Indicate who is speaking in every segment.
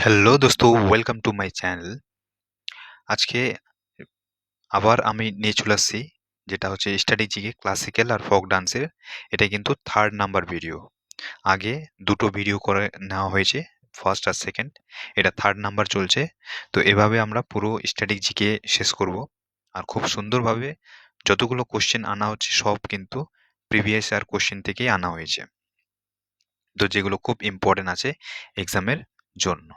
Speaker 1: Hello দোস্ত, welcome to my channel. আজকে আবার আমি নিয়ে চলে আসছি, যেটা হচ্ছে স্টাডি জিকে ক্লাসিক্যাল আর ফোক ডান্সের। এটা কিন্তু থার্ড নাম্বার ভিডিও। আগে দুটো ভিডিও করে নেওয়া হয়েছে, ফার্স্ট আর সেকেন্ড। এটা থার্ড নাম্বার চলছে। তো এভাবে আমরা পুরো স্টাডি জিকে শেষ করব। আর খুব সুন্দরভাবে যতগুলো কোশ্চেন আনা হচ্ছে সব কিন্তু প্রিভিয়াস ইয়ার কোশ্চেন থেকেই আনা হয়েছে, তো যেগুলো খুব ইম্পর্টেন্ট আছে এক্সামের জন্য।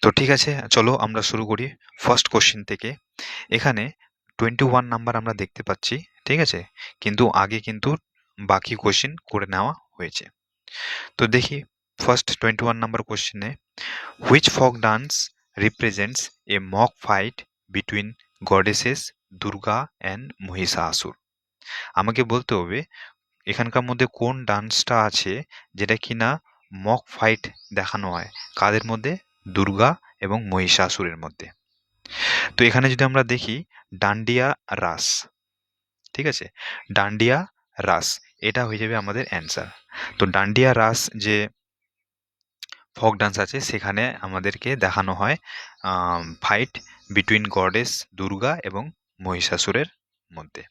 Speaker 1: তো ঠিক আছে, চলো আমরা শুরু করি ফার্স্ট কোশ্চেন থেকে। এখানে 21 নাম্বার আমরা দেখতে পাচ্ছি, ঠিক আছে, কিন্তু আগে কিন্তু বাকি কোশ্চেন করে নেওয়া হয়েছে। তো দেখি ফার্স্ট 21 নাম্বার কোশ্চেনে, which folk dance represents a mock fight between goddesses Durga and Mahishasur. আমাকে বলতে হবে এখানকার মধ্যে কোন ডান্সটা আছে যেটা কিনা মক ফাইট দেখানো হয়, কাদের মধ্যে? দুর্গা এবং মহিষাসুরের মধ্যে। তো এখানে যদি আমরা দেখি ডান্ডিয়া রাস, ঠিক আছে, ডান্ডিয়া রাস, এটা হয়ে যাবে আমাদের অ্যান্সার। তো ডান্ডিয়া রাস যে ফোক ডান্স আছে সেখানে আমাদেরকে দেখানো হয় ফাইট বিটুইন গডেস দুর্গা এবং মহিষাসুরের মধ্যে।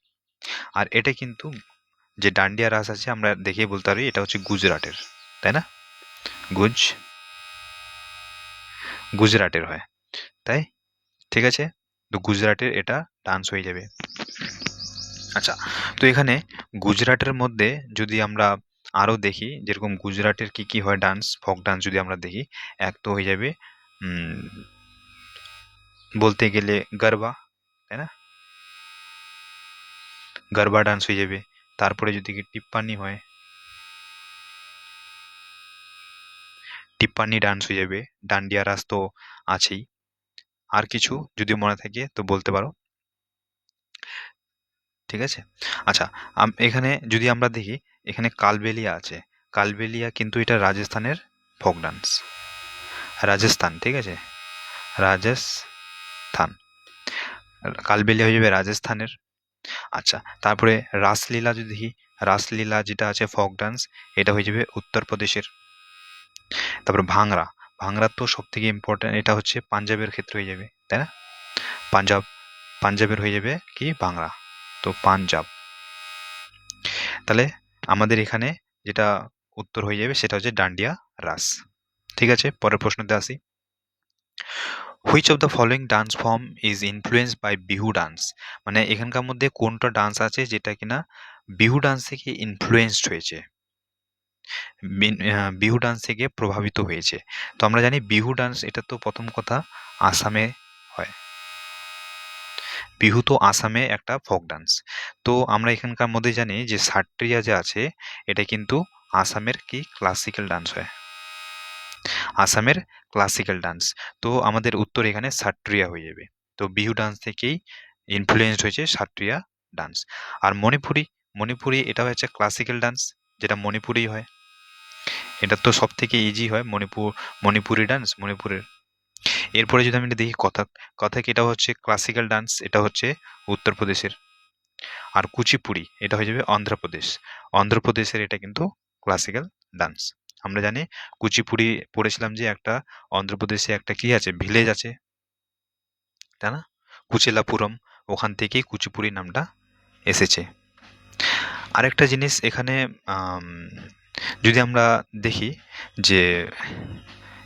Speaker 1: আর এটা কিন্তু যে ডান্ডিয়া রাস আছে আমরা দেখে বলতে পারি এটা হচ্ছে গুজরাটের, তাই না? গুজরাটের হয়, তাই? ঠিক আছে, তো গুজরাটের এটা ডান্স হয়ে যাবে। আচ্ছা, তো এখানে গুজরাটের মধ্যে যদি আমরা আরো দেখি, যেরকম গুজরাটের কি কি হয় ডান্স, ফোক ডান্স যদি আমরা দেখি, এক তো হয়ে যাবে উম, বলতে গেলে গরবা, তাই না? গরবা ডান্স হয়ে যাবে। তারপরে যদি কি টিপ্পানি হয়, টিপ্পানি ডান্স হয়ে যাবে। ডান্ডিয়া রাস তো আছেই। আর কিছু যদি মনে থাকে তো বলতে পারো, ঠিক আছে? আচ্ছা, এখানে যদি আমরা দেখি, এখানে কালবেলিয়া আছে। কালবেলিয়া কিন্তু এটা রাজস্থানের ফোক ডান্স, রাজস্থান, ঠিক আছে, রাজস্থান। কালবেলিয়া হয়ে যাবে রাজস্থানের। আচ্ছা, তারপরে রাসলীলা যদি দেখি, রাসলীলা যেটা আছে ফোক ডান্স, এটা হয়ে যাবে উত্তরপ্রদেশের। তারপরে ভাংরা, ভাংরা তো সব থেকে ইম্পর্টেন্ট, এটা হচ্ছে পাঞ্জাবের ক্ষেত্রে হয়ে যাবে, তাই না? পাঞ্জাব, পাঞ্জাবের হয়ে যাবে কি ভাংরা, তো পাঞ্জাব। তাহলে আমাদের এখানে যেটা উত্তর হয়ে যাবে সেটা হচ্ছে ডান্ডিয়া রাস। ঠিক আছে, পরের প্রশ্নতে আসি। Which of the following dance form is influenced by Bihu dance? মানে এখানকার মধ্যে কোনটা ডান্স আছে যেটা কিনা বিহু ডান্স থেকে ইনফ্লুয়েন্সড হয়েছে, বিহু ডান্স থেকে প্রভাবিত হয়েছে। তো আমরা জানি বিহু ডান্স, এটা তো প্রথম কথা আসামে হয়। বিহু তো আসামে একটা ফোক ডান্স। তো আমরা এখানকার মধ্যে জানি যে সাট্রিয়া যে আছে এটা কিন্তু আসামের কি ক্লাসিক্যাল ডান্স হয়, আসামের ক্লাসিক্যাল ডান্স। তো আমাদের উত্তর এখানে সাট্রিয়া হয়ে যাবে। তো বিহু ডান্স থেকেই ইনফ্লুয়েন্সড হয়েছে সাট্রিয়া ডান্স। আর মণিপুরি, মণিপুরি এটা হচ্ছে ক্লাসিক্যাল ডান্স, যেটা মণিপুরি হয়। এটা তো সব থেকে ইজি হয়, মণিপুরি ডান্স মণিপুরের। এরপরে যদি আমি এটা দেখি কথাক, কথাক এটা হচ্ছে ক্লাসিক্যাল ডান্স, এটা হচ্ছে উত্তরপ্রদেশের। আর কুচিপুড়ি এটা হয়ে যাবে অন্ধ্রপ্রদেশ, অন্ধ্রপ্রদেশের এটা কিন্তু ক্লাসিক্যাল ডান্স। আমরা জানি কুচিপুড়ি পড়েছিলাম যে একটা অন্ধ্রপ্রদেশে একটা কি আছে, ভিলেজ আছে, তাই না? কুচিলাপুরম, ওখান থেকেই কুচিপুড়ি নামটা এসেছে। আরেকটা জিনিস এখানে আম, যদি আমরা দেখি যে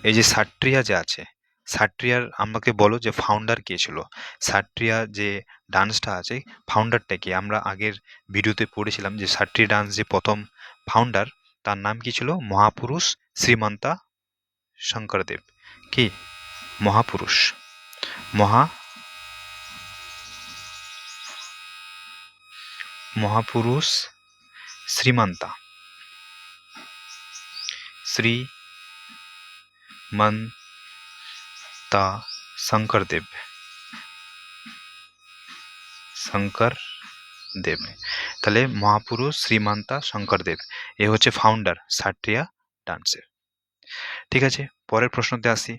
Speaker 1: এই যে সাট্রিয়া যে আছে, সাট্রিয়ার আমাকে বলো যে ফাউন্ডার কে ছিল? সাট্রিয়া যে ডান্সটা আছে ফাউন্ডারটা কে? আমরা আগের ভিডিওতে পড়েছিলাম যে সাট্রিয়া ডান্স যে প্রথম ফাউন্ডার, তার নাম কি ছিল? মহাপুরুষ শ্রীমন্তা শঙ্করদেব। কি মহাপুরুষ, মহা মহাপুরুষ শ্রীমন্তা শঙ্করদেব, শঙ্কর দেব। তাহলে মহাপুরুষ শ্রীমন্তা শঙ্করদেব এ হচ্ছে ফাউন্ডার সাট্রিয়া ডান্সের। ঠিক আছে, পরের প্রশ্নতে আসি।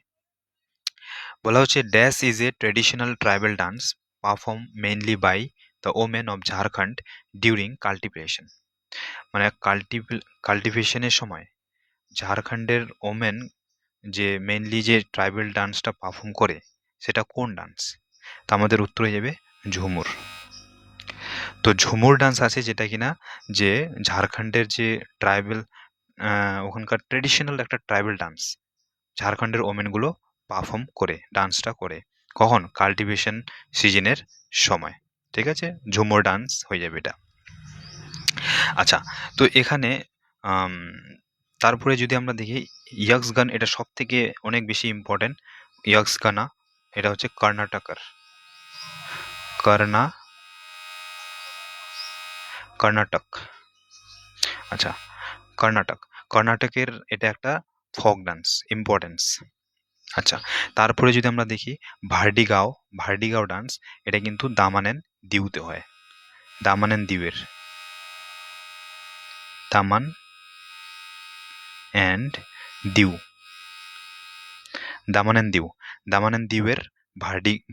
Speaker 1: বলা হচ্ছে dash is a traditional tribal dance perform mainly by the women of Jharkhand during cultivation. মানে কাল্টিভেশনের সময় ঝাড়খণ্ডের ওমেন যে মেইনলি যে ট্রাইবাল ডান্সটা পারফর্ম করে সেটা কোন ডান্স? তো আমাদের উত্তর হয়ে যাবে ঝুমুর। তো ঝুমুর ডান্স আছে যেটা কিনা যে ঝাড়খণ্ডের যে ট্রাইবাল ওখানকার ট্রেডিশনাল একটা ট্রাইবাল ডান্স ঝাড়খণ্ডের ওমেনগুলো পারফর্ম করে ডান্সটা করে কখন কাল্টিভেশন সিজনের সময়। ঠিক আছে, ঝুমুর ডান্স হয়ে যাবে এটা। আচ্ছা, তো এখানে আম, তারপরে যদি আমরা দেখি ইয়াক্স গান, এটা সব থেকে অনেক বেশি ইম্পর্টেন্ট। ইয়াক্স গানা এটা হচ্ছে কর্ণাটকের কর্ণা কর্ণাটক। আচ্ছা, কর্ণাটক কর্ণাটকের এটা একটা ফক ডান্স ইম্পর্টেন্স। আচ্ছা, তারপরে যদি আমরা দেখি ভার্ডিগাঁও, ভার্ডিগাঁও ডান্স এটা কিন্তু দামান অ্যান্ড দিউতে হয়। দামান and দিউয়ের, Daman and Diu, Daman and Diu, Daman and দিউয়ের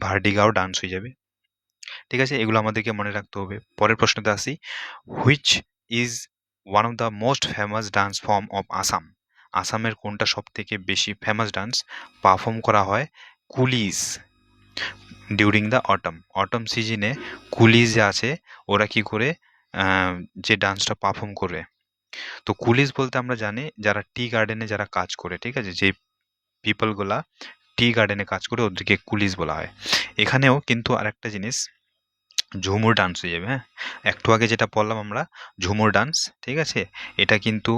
Speaker 1: ভার্ডিগাঁও dance হয়ে যাবে। ঠিক আছে, এগুলো আমাদেরকে মনে রাখতে হবে। পরের প্রশ্নতে আসি, which is one of the most famous dance form of Assam? আসামের কোনটা সব থেকে বেশি ফেমাস ডান্স পারফর্ম করা হয়? Coolidge during the autumn, autumn সিজনে কুলিজ যে আছে ওরা কি করে যে ডান্সটা পারফর্ম করে। তো কুলিজ বলতে আমরা জানি যারা টি গার্ডেনে যারা কাজ করে, ঠিক আছে, যে পিপলগুলা টি গার্ডেনে কাজ করে ওদেরকে কুলিজ বলা হয়। এখানেও কিন্তু আরেকটা জিনিস ঝুমুর ডান্স হয়ে যাবে। হ্যাঁ, একটু আগে যেটা বললাম আমরা ঝুমুর ডান্স, ঠিক আছে, এটা কিন্তু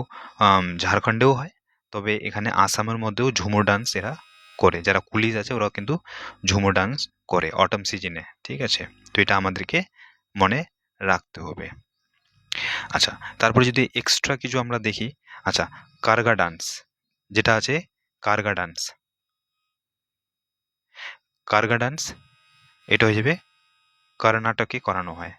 Speaker 1: ঝাড়খণ্ডেও হয়, তবে এখানে আসামের মধ্যেও ঝুমুর ডান্স এরা করে, যারা কুলিজ আছে ওরাও কিন্তু ঝুমুর ডান্স করে অটম সিজনে। ঠিক আছে, তো এটা আমাদেরকে মনে রাখতে হবে। আচ্ছা, তারপরে যদি এক্সট্রা কিছু আমরা দেখি, আচ্ছা, কারগা ডান্স যেটা আছে, কারগা ডান্স, কারগা ডান্স এটা হয়ে যাবে কর্ণাটকে করানো হয়।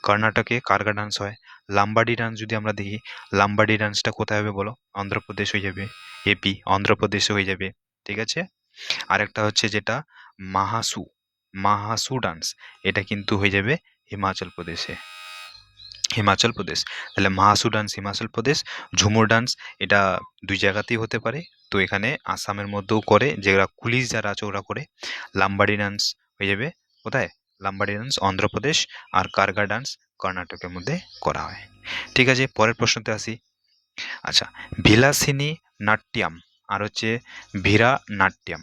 Speaker 1: কর্ণাটকে কারগা ডান্স হয়। লাম্বাডি ডান্স যদি আমরা দেখি, লাম্বাডি ডান্সটা কোথায় হবে বলো? অন্ধ্রপ্রদেশ হয়ে যাবে, এপি অন্ধ্রপ্রদেশে হয়ে যাবে। ঠিক আছে, আরেকটা হচ্ছে যেটা মাহাসু, মাহাসু ডান্স এটা কিন্তু হয়ে যাবে হিমাচল প্রদেশে, হিমাচল প্রদেশ। তাহলে মাহাসু ডান্স হিমাচল প্রদেশ, ঝুমুর ডান্স এটা দুই জায়গাতেই হতে পারে। তো এখানে আসামের মধ্যেও করে, যেগুলা কুলিশ যারা আছে ওরা করে। লাম্বাডি ডান্স হয়ে যাবে কোথায়? লাম্বাডি ডান্স অন্ধ্রপ্রদেশ, আর কারগা ডান্স কর্ণাটকের মধ্যে করা হয়। ঠিক আছে, পরের প্রশ্নতে আসি। আচ্ছা, ভিলাসিনী নাট্যম আর হচ্ছে ভিরা নাট্যম,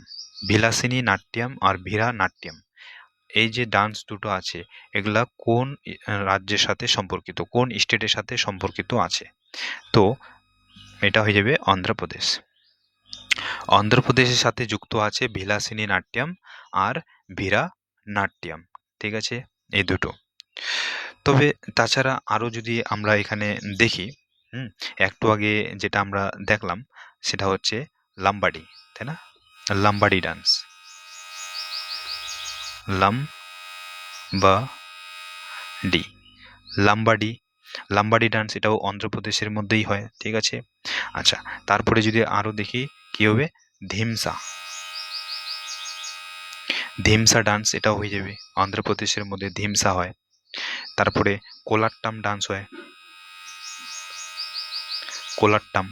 Speaker 1: ভিলাসিনী নাট্যম আর ভিরা নাট্যম, এই যে ডান্স দুটো আছে এগুলা কোন রাজ্যের সাথে সম্পর্কিত, কোন স্টেটের সাথে সম্পর্কিত আছে? তো এটা হয়ে যাবে অন্ধ্রপ্রদেশ। অন্ধ্রপ্রদেশের সাথে যুক্ত আছে ভিলাসিনী নাট্যম আর ভিরা নাট্যম। ঠিক আছে, এই দুটো। তবে তাছাড়া আরও যদি আমরা এখানে দেখি, হুম, একটু আগে যেটা আমরা দেখলাম সেটা হচ্ছে লাম্বাডি, তাই না? লাম্বাডি ডান্স, লাম্বাডি, লাম্বাডি, লাম্বাডি ডান্স এটাও অন্ধ্রপ্রদেশের মধ্যেই হয়। ঠিক আছে, আচ্ছা, তারপরে যদি আরও দেখি কি হবে, ধিমসা, ধিমসা ডান্স এটাও হয়ে যাবে অন্ধ্রপ্রদেশের মধ্যে, ধিমসা হয়। তারপরে কোলাট্টাম ডান্স হয়, কোলাট্টাম,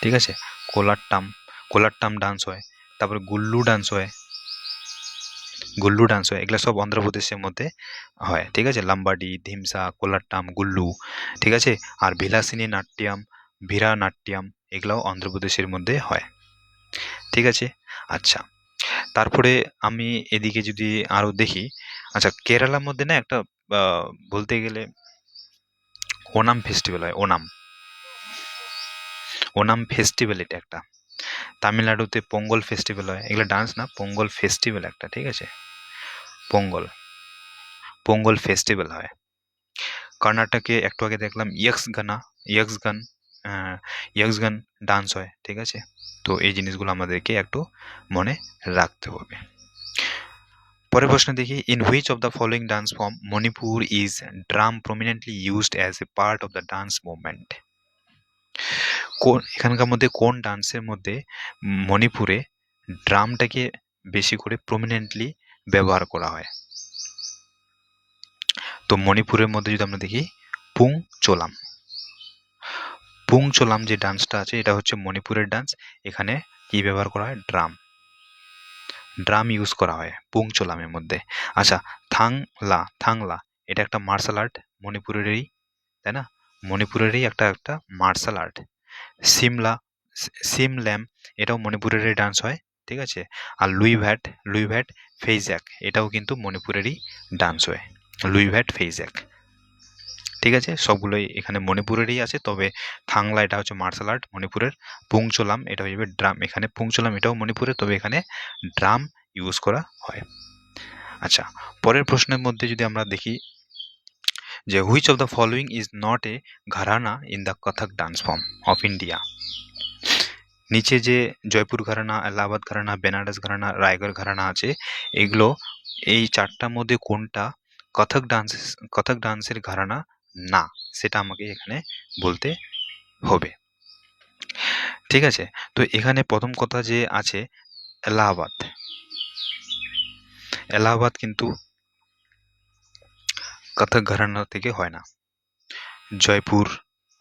Speaker 1: ঠিক আছে, কোলাট্টাম, কোলাট্টাম ডান্স হয়। তারপরে গুল্লু ডান্স হয়, গুল্লু ডান্স হয়, এগুলো সব অন্ধ্রপ্রদেশের মধ্যে হয়। ঠিক আছে, লাম্বাডি, ধিমসা, কোলাট্টাম, গুল্লু, ঠিক আছে, আর ভিলাসিনী নাট্যম, ভিরা নাট্যম এগুলাও অন্ধ্রপ্রদেশের মধ্যে হয়। ঠিক আছে, আচ্ছা, তারপরে আমি এদিকে যদি আরো দেখি, আচ্ছা, কেরালার মধ্যে না একটা বলতে গেলে ওনাম ফেস্টিভ্যাল হয়, ওনাম, ওনাম ফেস্টিভ্যাল এটা একটা। তামিলনাড়ুতে পোঙ্গল ফেস্টিভ্যাল হয়, এগুলো ডান্স না, পোঙ্গল ফেস্টিভ্যাল একটা। ঠিক আছে, পোঙ্গল, পোঙ্গল ফেস্টিভ্যাল হয়। কর্ণাটকে একটু আগে দেখলাম ইয়ক্স গানা, ইয়ক্স গান, ইয়ক্স গান ডান্স হয়। ঠিক আছে, তো এই জিনিসগুলো আমাদেরকে একটু মনে রাখতে হবে। পরের প্রশ্ন দেখি, in which of the following dance form Manipur is drum prominently used as a part of the dance movement? কোন এখানকার মধ্যে কোন ডান্সের মধ্যে মণিপুরে ড্রামটাকে বেশি করে প্রমিনেন্টলি ব্যবহার করা হয়? তো মণিপুরের মধ্যে যদি আমরা দেখি পুং চোলাম, পুংচোলাম যে ডান্সটা আছে এটা হচ্ছে মণিপুরের ডান্স। এখানে কি ব্যবহার করা হয়? ড্রাম। ড্রাম ইউজ করা হয় পুংচোলামের মধ্যে। আচ্ছা, থাংলা এটা একটা মার্শাল আর্ট মণিপুরেরই, তাই না? মণিপুরেরই একটা একটা মার্শাল আর্ট। সিমলা সিমল্যাম এটাও মণিপুরেরই ডান্স হয়, ঠিক আছে? আর লুইভ্যাট ফেইজ্যাক এটাও কিন্তু মণিপুরেরই ডান্স হয়, লুইভ্যাট ফেইজ্যাক। ঠিক আছে, সবগুলোই এখানে মণিপুরেরই আছে, তবে থাংলা এটা হচ্ছে মার্শাল আর্ট মণিপুরের। পুংচোলাম এটা হয়ে যাবে ড্রাম। এখানে পুংচোলাম এটাও মণিপুরের, তবে এখানে ড্রাম ইউজ করা হয়। আচ্ছা, পরের প্রশ্নের মধ্যে যদি আমরা দেখি যে which of the following is not a gharana in the Kathak dance form of India. নিচে যে জয়পুর ঘরানা, এলাহাবাদ ঘরানা, বেনারস ঘরানা, রায়গড় ঘরানা আছে, এগুলো এই চারটার মধ্যে কোনটা কথক ডান্সের ঘরানা না, সেটা আমাকে এখানে বলতে হবে। ঠিক আছে, তো এখানে প্রথম কথা যে আছে এলাহাবাদ, এলাহাবাদ কিন্তু কথক ঘরানা থেকে হয় না। জয়পুর,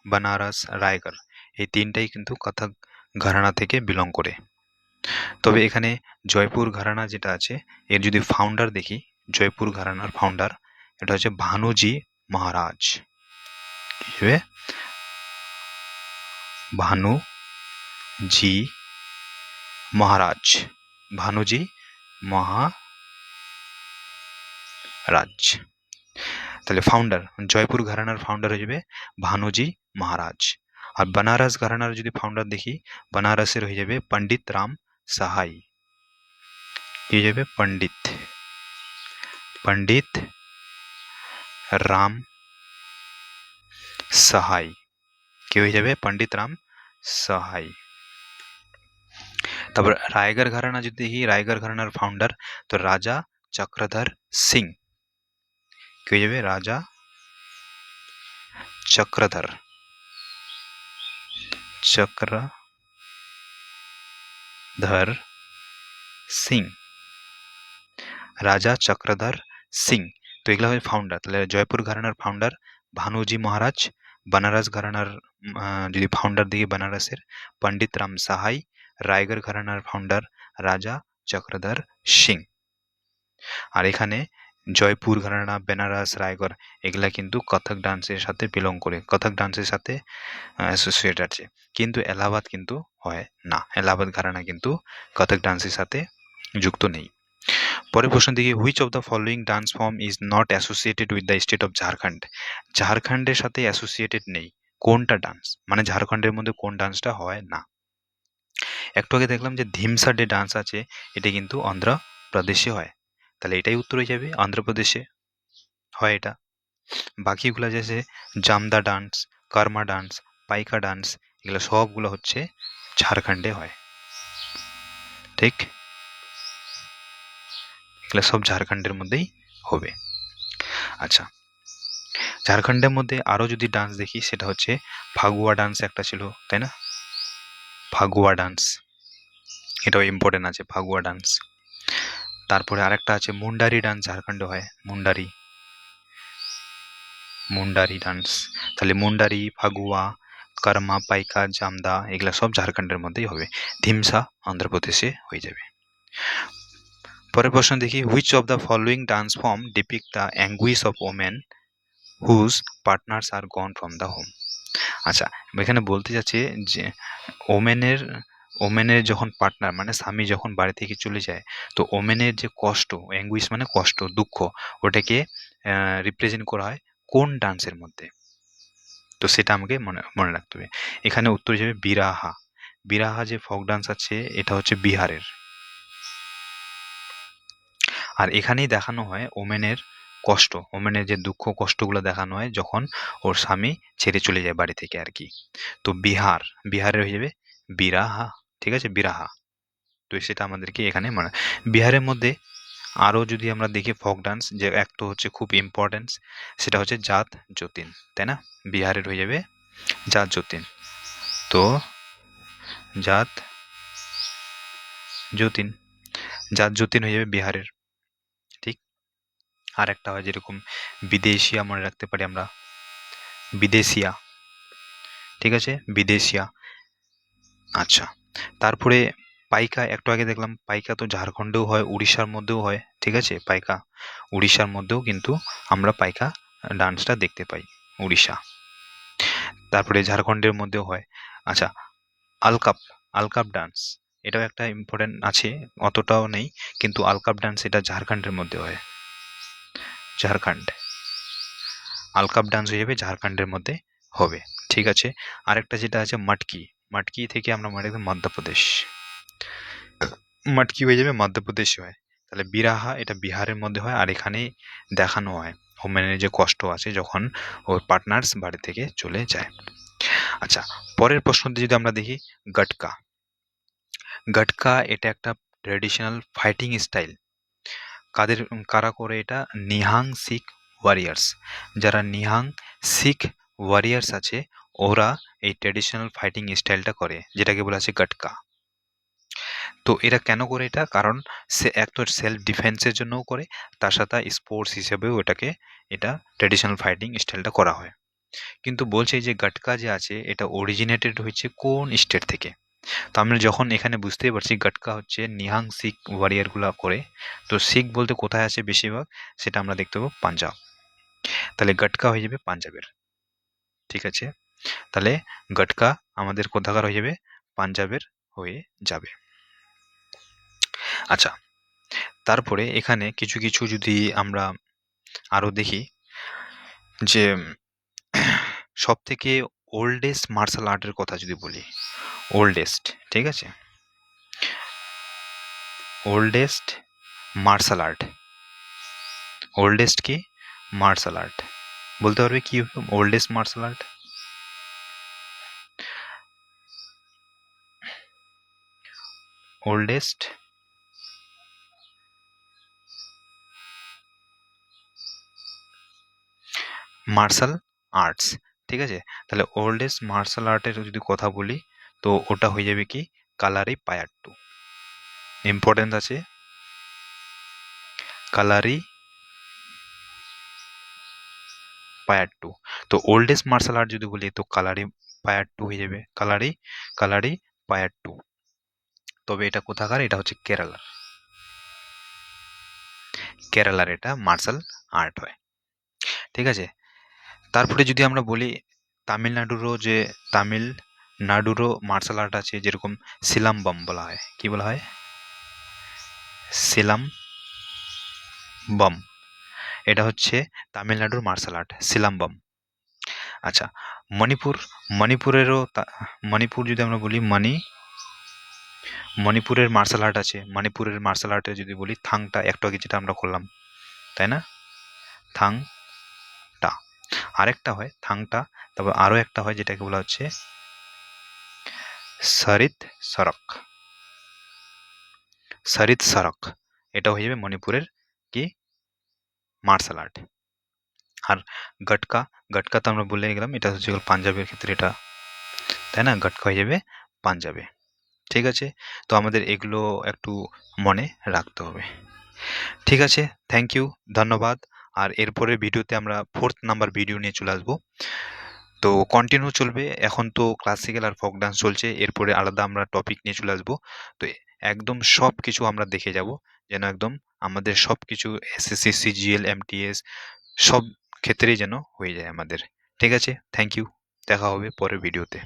Speaker 1: বানারস, রায়গড় এই তিনটাই কিন্তু কথক ঘরানা থেকে বিলং করে। তবে এখানে জয়পুর ঘরানা যেটা আছে, এর যদি ফাউন্ডার দেখি, জয়পুর ঘরানার ফাউন্ডার এটা হচ্ছে ভানুজি মহারাজ। কি হবে? ভানুজি মহারাজ, ভানুজি মহারাজ। তাহলে ফাউন্ডার, জয়পুর ঘরানার ফাউন্ডার হয়ে যাবে ভানুজি মহারাজ। আর বানারস ঘরানার যদি ফাউন্ডার দেখি, বানারসের হয়ে যাবে পণ্ডিত রাম সাহাই। কি হয়ে যাবে? পণ্ডিত রাম সাহাই। কি হয়ে যাবে? পণ্ডিত রাম সাহাই। তারপর রায়গড় ঘরানা যদি দেখি, রায়গড় ঘরানার ফাউন্ডার তো রাজা চক্রধর সিং। কি হয়ে যাবে? রাজা চক্রধর সিং, রাজা চক্রধর সিং। তো এগুলো হয় ফাউন্ডার। তাহলে জয়পুর ঘরানার ফাউন্ডার ভানুজি মহারাজ, বানারস ঘরানার যদি ফাউন্ডার দিকে বানারসের পণ্ডিত রাম সাহাই, রায়গড় ঘরানার ফাউন্ডার রাজা চক্রধর সিং। আর এখানে জয়পুর ঘরানা, বেনারস, রায়গড় এগুলা কিন্তু কথক ডান্সের সাথে বিলং করে, কথক ডান্সের সাথে অ্যাসোসিয়েট আছে। কিন্তু এলাহাবাদ কিন্তু হয় না, এলাহাবাদ ঘরানা কিন্তু কথক ডান্সের সাথে যুক্ত নেই। পরের প্রশ্ন দিকে which of the following dance form is not associated with the state of Jharkhand. ঝাড়খণ্ডের সাথে অ্যাসোসিয়েটেড নেই কোনটা ডান্স, মানে ঝাড়খণ্ডের মধ্যে কোন ডান্সটা হয় না। একটু আগে দেখলাম যে ধিমসা ডে ডান্স আছে, এটা কিন্তু অন্ধ্রপ্রদেশে হয়, তাহলে এটাই উত্তর হয়ে যাবে অন্ধ্রপ্রদেশে হয় এটা। বাকিগুলো যে জামদা ডান্স, কর্মা ডান্স, পাইকা ডান্স এগুলো সবগুলো হচ্ছে ঝাড়খণ্ডে হয়। ঠিক, এগুলো সব ঝাড়খণ্ডের মধ্যেই হবে। আচ্ছা, ঝাড়খণ্ডের মধ্যে আরও যদি ডান্স দেখি, সেটা হচ্ছে ফাগুয়া ডান্স একটা ছিল, তাই না? ফাগুয়া ডান্স, এটাও ইম্পর্টেন্ট আছে ফাগুয়া ডান্স। তারপরে আরেকটা আছে মুন্ডারি ডান্স, ঝাড়খণ্ডে হয় মুন্ডারি ডান্স। তাহলে মুন্ডারি, ফাগুয়া, কর্মা, পাইকা, জামদা এগুলা সব ঝাড়খণ্ডের মধ্যেই হবে। ধিমসা অন্ধ্রপ্রদেশে হয়ে যাবে। পরের প্রশ্ন দেখি which of the following dance form depict the anguish of women whose partners are gone from the home. আচ্ছা, এখানে বলতে যাচ্ছে যে ওমেনের যখন পার্টনার মানে স্বামী যখন বাড়ি থেকে চলে যায়, তো ওমেনের যে কষ্ট, অ্যাঙ্গুইশ মানে কষ্ট, দুঃখ, ওটাকে রিপ্রেজেন্ট করা হয় কোন ডান্সের মধ্যে? তো সেটা আমাকে মনে রাখতে হবে। এখানে উত্তর হিসেবে বিরাহা। বিরাহা যে ফোক ডান্স আছে এটা হচ্ছে বিহারের। আর এখানেই দেখানো হয় ওমেনের কষ্ট, ওমেনের যে দুঃখ কষ্টগুলো দেখানো হয় যখন ওর স্বামী ছেড়ে চলে যায় বাড়ি থেকে আর কি। তো বিহারের হয়ে যাবে বিরাহা। ঠিক আছে, বিরাহা। তো সেটা আমাদেরকে এখানে বিহারের মধ্যে আরও যদি আমরা দেখি ফোক ডান্স, যে একটা হচ্ছে খুব ইম্পর্টেন্স, সেটা হচ্ছে জাত যতীন, তাই না? বিহারের হয়ে যাবে জাত যতীন। তো জাত যতীন হয়ে যাবে বিহারের। ঠিক, আর একটা হয় যেরকম বিদেশিয়া, মনে রাখতে পারি আমরা বিদেশিয়া, ঠিক আছে, বিদেশিয়া। আচ্ছা, তারপরে পাইকা, একটু আগে দেখলাম পাইকা তো ঝাড়খণ্ডেও হয়, উড়িষ্যার মধ্যেও হয়। ঠিক আছে, পাইকা উড়িষ্যার মধ্যেও কিন্তু আমরা পাইকা ডান্সটা দেখতে পাই, উড়িষ্যা। তারপরে ঝাড়খণ্ডের মধ্যেও হয়। আচ্ছা, আলকাপ, আলকাপ ডান্স, এটাও একটা ইম্পর্টেন্ট আছে, অতটাও নেই, কিন্তু আলকাপ ডান্স এটা ঝাড়খণ্ডের মধ্যে হয়, ঝাড়খণ্ড। আলকাপ ডান্স হয়ে যাবে ঝাড়খণ্ডের মধ্যে হবে। ঠিক আছে, আরেকটা যেটা আছে মটকি, মটকি থেকে আমরা মনে রাখবো মধ্যপ্রদেশ, মটকি হয়ে যাবে মধ্যপ্রদেশে হয়। তাহলে বিরাহা এটা বিহারের মধ্যে হয়, আর এখানে দেখানো হয় হোমেনের যে কষ্ট আছে যখন ওর পার্টনার্স বাড়ি থেকে চলে যায়। আচ্ছা, পরের প্রশ্নটি যদি আমরা দেখি, গটকা, গটকা এটা একটা ট্রেডিশনাল ফাইটিং স্টাইল। কারা করে এটা? নিহাং শিখ ওয়ারিয়ার্স, যারা নিহাং শিখ ওয়ারিয়ার্স আছে ওরা এই ট্রেডিশনাল ফাইটিং স্টাইলটা করে, যেটাকে বলা আছে গটকা। তো এরা কেন করে এটা? কারণ সে এক তো সেলফ ডিফেন্সের জন্যও করে, তার সাথে স্পোর্টস হিসেবেও এটা ট্রেডিশনাল ফাইটিং স্টাইলটা করা হয়। কিন্তু বলছে যে গটকা যে আছে এটা অরিজিনেটেড হয়েছে কোন স্টেট থেকে। তো আমরা যখন এখানে বুঝতেই পারছি গটকা হচ্ছে নিহাং শিখ ওয়ারিয়ারগুলা করে, তো শিখ বলতে কোথায় আছে বেশিরভাগ, সেটা আমরা দেখতে পাবো পাঞ্জাব। তাহলে গটকা হয়ে যাবে পাঞ্জাবের। ঠিক আছে, তাহলে গটকা আমাদের কোথাকার হয়ে যাবে? পাঞ্জাবের হয়ে যাবে। আচ্ছা, তারপরে এখানে কিছু কিছু যদি আমরা আরো দেখি, যে সব থেকে ওল্ডেস্ট মার্শাল আর্টের কথা যদি বলি, ওল্ডেস্ট, ঠিক আছে, ওল্ডেস্ট মার্শাল আর্ট, ওল্ডেস্ট কি মার্শাল আর্ট বলতে পারবে কি oldest martial art? Oldest martial arts, ঠিক আছে, তাহলে ওল্ডেস্ট মার্শাল আর্টের যদি কথা বলি তো ওটা হয়ে যাবে কি কালারি পায়াট্টু। ইম্পর্টেন্স আছে কালারি পায়াট্টু। তো ওল্ডেস্ট মার্শাল আর্ট যদি বলি তো কালারি পায়াট্টু হয়ে যাবে, কালারি কালারি পায়াট্টু। তবে এটা কোথাকার? এটা হচ্ছে কেরালার, কেরালার এটা মার্শাল আর্ট হয়। ঠিক আছে, তারপরে যদি আমরা বলি তামিলনাড়ুরও মার্শাল আর্ট আছে, যেরকম সিলাম্বম বলা হয়। কি বলা হয়? সিলাম্বম, এটা হচ্ছে তামিলনাড়ুর মার্শাল আর্ট, সিলাম্বম। আচ্ছা, মণিপুর, মণিপুরেরও মণিপুর যদি আমরা বলি মণিপুরের মার্শাল আর্ট আছে। মণিপুরের মার্শাল আর্টে যদি বলি থাংটা, একটু আগে যেটা আমরা করলাম, তাই না, থাংটা। আরেকটা হয় থাংটা, তবে আরও একটা হয় যেটাকে বলা হচ্ছে সরিত সরক, সরিত সরক, এটা হয়ে যাবে মণিপুরের কি মার্শাল আর্ট। আর গটকা, গটকা তো আমরা বলে গেলাম এটা হচ্ছে পাঞ্জাবের ক্ষেত্রে এটা, তাই না, গটকা হয়ে যাবে পাঞ্জাবে। ঠিক আছে, তো আমাদের এগুলো একটু মনে রাখতে হবে। ঠিক আছে, থ্যাংক ইউ, ধন্যবাদ। আর এরপরে ভিডিওতে আমরা 4th নাম্বার ভিডিও নিয়ে চলে আসবো। তো কন্টিনিউ চলবে, এখন তো ক্লাসিক্যাল আর ফোক ডান্স চলছে, এরপরে আলাদা আমরা টপিক নিয়ে চলে আসবো। তো একদম সব কিছু আমরা দেখে যাব, যেন একদম আমাদের সব কিছু এসএসসি, সিজিএল, এমটিএস সব ক্ষেত্রেই যেন হয়ে যায় আমাদের। ঠিক আছে, থ্যাংক ইউ, দেখা হবে পরের ভিডিওতে।